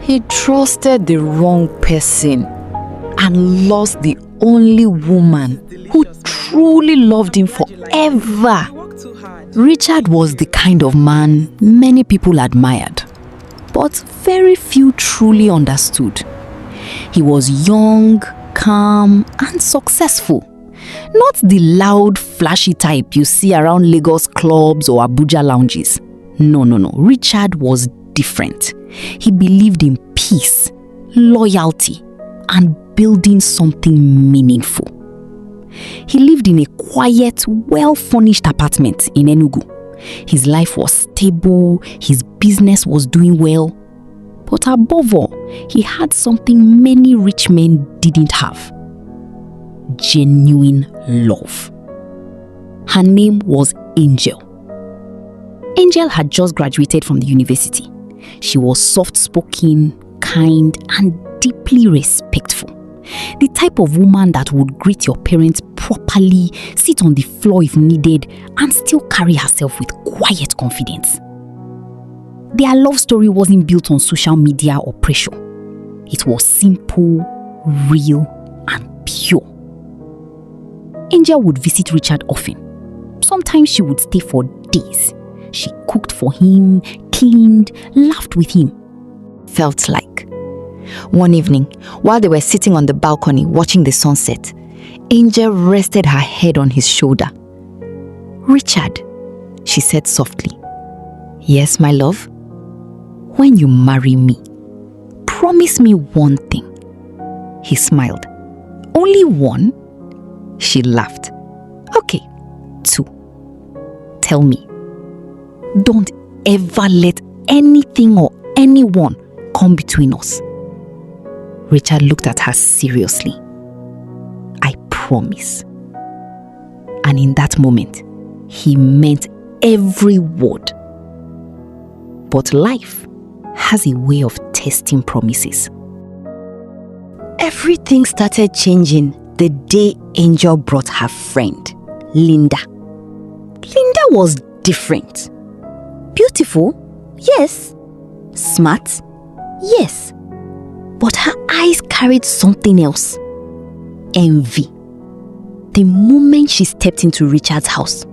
He trusted the wrong person and lost the only woman who truly loved him forever. Richard was the kind of man many people admired, but very few truly understood. He was young, calm, and successful. Not the loud, flashy type you see around Lagos clubs or Abuja lounges. No. Richard was different. He believed in peace, loyalty, and building something meaningful. He lived in a quiet, well-furnished apartment in Enugu. His life was stable, his business was doing well. But above all, he had something many rich men didn't have: genuine love. Her name was Angel. Angel had just graduated from the university. She was soft-spoken, kind, and deeply respectful. The type of woman that would greet your parents properly, sit on the floor if needed, and still carry herself with quiet confidence. Their love story wasn't built on social media or pressure. It was simple, real, and pure. Angel would visit Richard often. Sometimes she would stay for days. She cooked for him, cleaned, laughed with him. Felt like. One evening, while they were sitting on the balcony watching the sunset, Angel rested her head on his shoulder. "Richard," she said softly. "Yes, my love? When you marry me, promise me one thing." He smiled. "Only one?" She laughed. "Okay, two. Tell me, don't ever let anything or anyone come between us." Richard looked at her seriously. "I promise." And in that moment, he meant every word. But life has a way of testing promises. Everything started changing the day Angel brought her friend, Linda. Linda was different. Beautiful, yes. Smart, yes. But her eyes carried something else. Envy. The moment she stepped into Richard's house,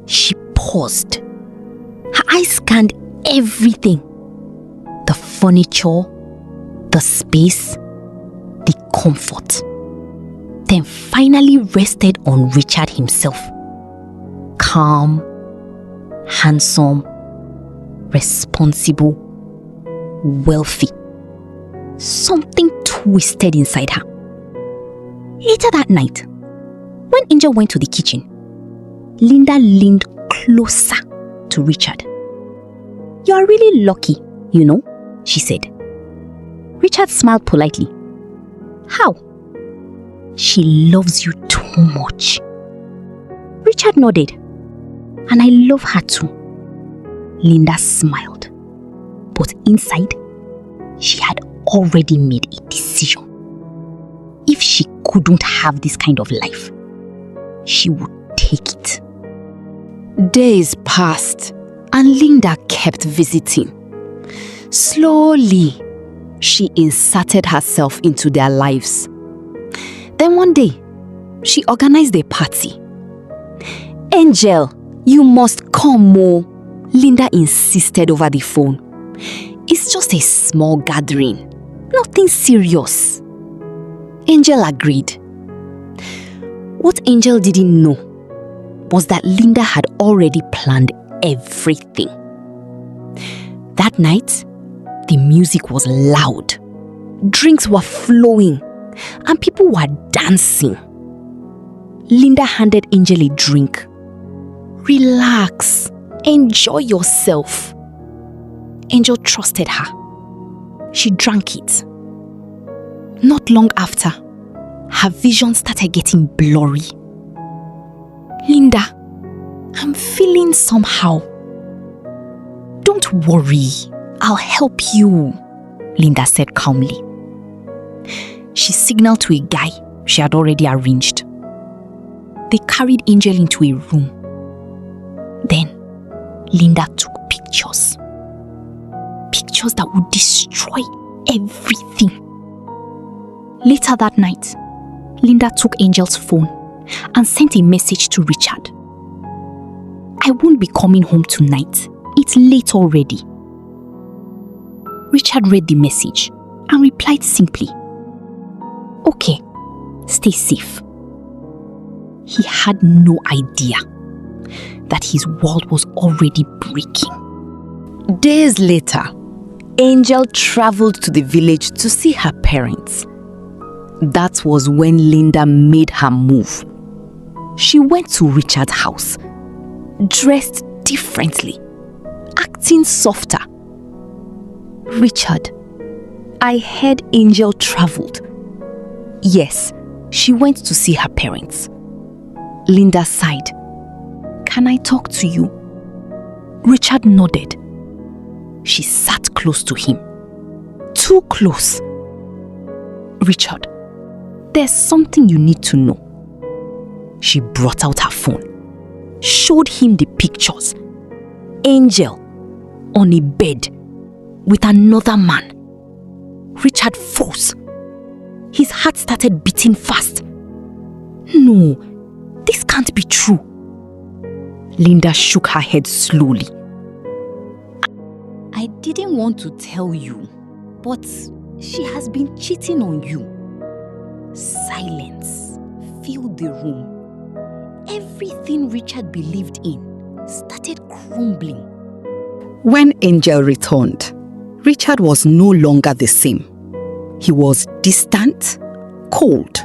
she paused. Her eyes scanned everything. The furniture, the space, the comfort. Then finally rested on Richard himself. Calm, handsome, responsible, wealthy. Something twisted inside her. Later that night, when Angel went to the kitchen, Linda leaned closer to Richard. "You're really lucky, you know," she said. Richard smiled politely. "How?" "She loves you too much." Richard nodded. "And I love her too." Linda smiled. But inside, she had already made a decision. If she couldn't have this kind of life, she would take it. Days passed and Linda kept visiting. Slowly, she inserted herself into their lives. Then one day, she organized a party. "Angel, you must come, Mo," Linda insisted over the phone. "It's just a small gathering. Nothing serious." Angel agreed. What Angel didn't know was that Linda had already planned everything. That night, the music was loud. Drinks were flowing and people were dancing. Linda handed Angel a drink. "Relax, enjoy yourself." Angel trusted her. She drank it. Not long after, her vision started getting blurry. "Linda, I'm feeling somehow." "Don't worry, I'll help you," Linda said calmly. She signaled to a guy she had already arranged. They carried Angel into a room. Then, Linda took pictures. Pictures that would destroy everything. Later that night, Linda took Angel's phone and sent a message to Richard. "I won't be coming home tonight. It's late already." Richard read the message and replied simply, "Okay, stay safe." He had no idea that his world was already breaking. Days later, Angel traveled to the village to see her parents. That was when Linda made her move. She went to Richard's house, dressed differently, acting softer. "Richard, I heard Angel traveled." "Yes, she went to see her parents." Linda sighed. "Can I talk to you?" Richard nodded. She sat close to him. Too close. "Richard, there's something you need to know." She brought out her phone, showed him the pictures. Angel on a bed with another man. Richard froze. His heart started beating fast. "No, this can't be true." Linda shook her head slowly. "I didn't want to tell you, but she has been cheating on you." Silence filled the room. Everything Richard believed in started crumbling. When Angel returned, Richard was no longer the same. He was distant, cold.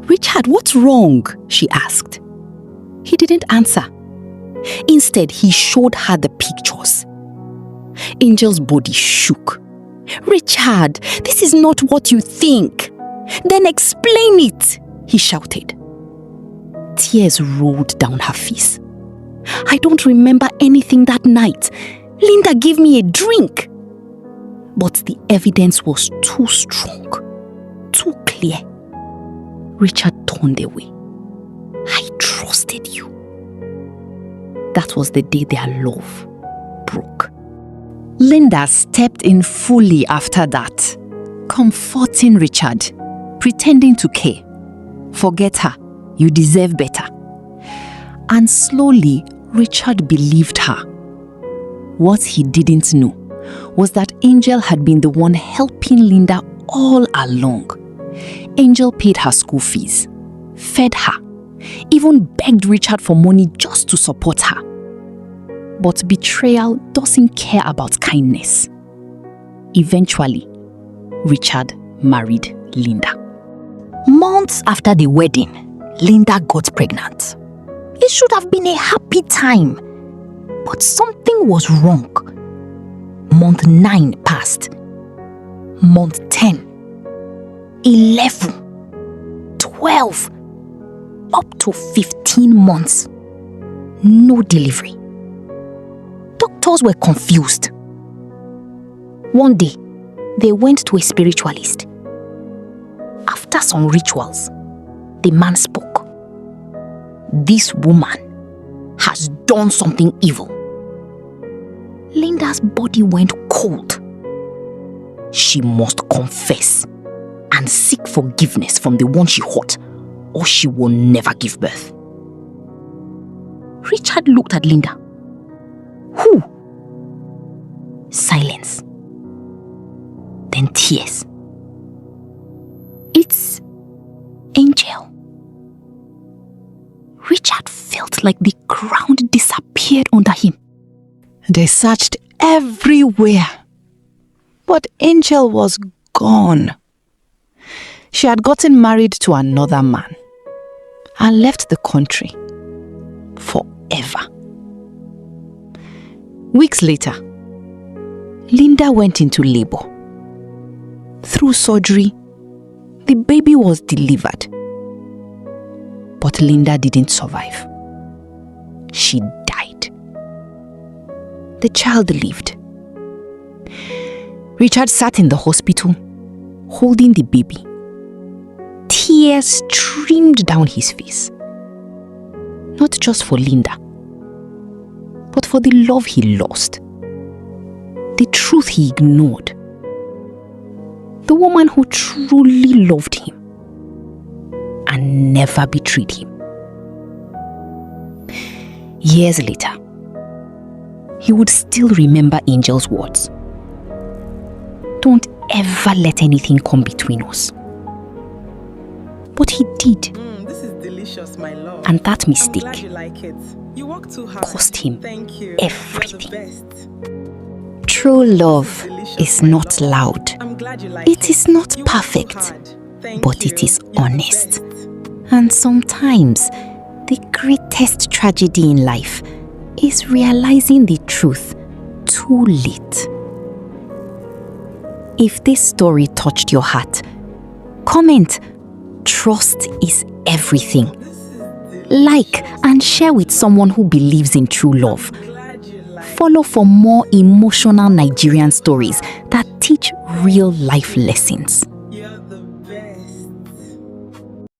"Richard, what's wrong?" she asked. He didn't answer. Instead, he showed her the pictures. Angel's body shook. "Richard, this is not what you think." "Then explain it," he shouted. Tears rolled down her face. "I don't remember anything that night. Linda gave me a drink." But the evidence was too strong, too clear. Richard turned away. "I trusted you." That was the day their love broke. Linda stepped in fully after that, comforting Richard, pretending to care. "Forget her, you deserve better." And slowly, Richard believed her. What he didn't know was that Angel had been the one helping Linda all along. Angel paid her school fees, fed her, even begged Richard for money just to support her. But betrayal doesn't care about kindness. Eventually, Richard married Linda. Months after the wedding, Linda got pregnant. It should have been a happy time, but something was wrong. Month 9 passed. Month 10, 11, 12, up to 15 months. No delivery. Doctors were confused. One day, they went to a spiritualist. After some rituals, the man spoke. "This woman has done something evil." Linda's body went cold. She must confess and seek forgiveness from the one she hurt, or she will never give birth. Richard looked at Linda. "Who?" Silence. Then tears. "It's Angel." Richard felt like the ground disappeared under him. They searched everywhere, but Angel was gone. She had gotten married to another man and left the country forever. Weeks later, Linda went into labor. Through surgery, the baby was delivered. But Linda didn't survive. She died. The child lived. Richard sat in the hospital, holding the baby. Tears streamed down his face. Not just for Linda, but for the love he lost, the truth he ignored, the woman who truly loved him and never betrayed him. Years later, he would still remember Angel's words. Don't ever let anything come between us. But he did. This is delicious, my love. And that mistake I'm glad you like it. You work too hard. cost him Thank you. everything. You're the best. True love is not loud. I'm glad you like It is not You work too perfect, hard. Thank but you. it is You're the honest. best. And sometimes, the greatest tragedy in life is realizing the truth too late. If this story touched your heart, comment, "Trust is everything." Like and share with someone who believes in true love. Glad you like Follow for more emotional Nigerian stories that teach real life lessons.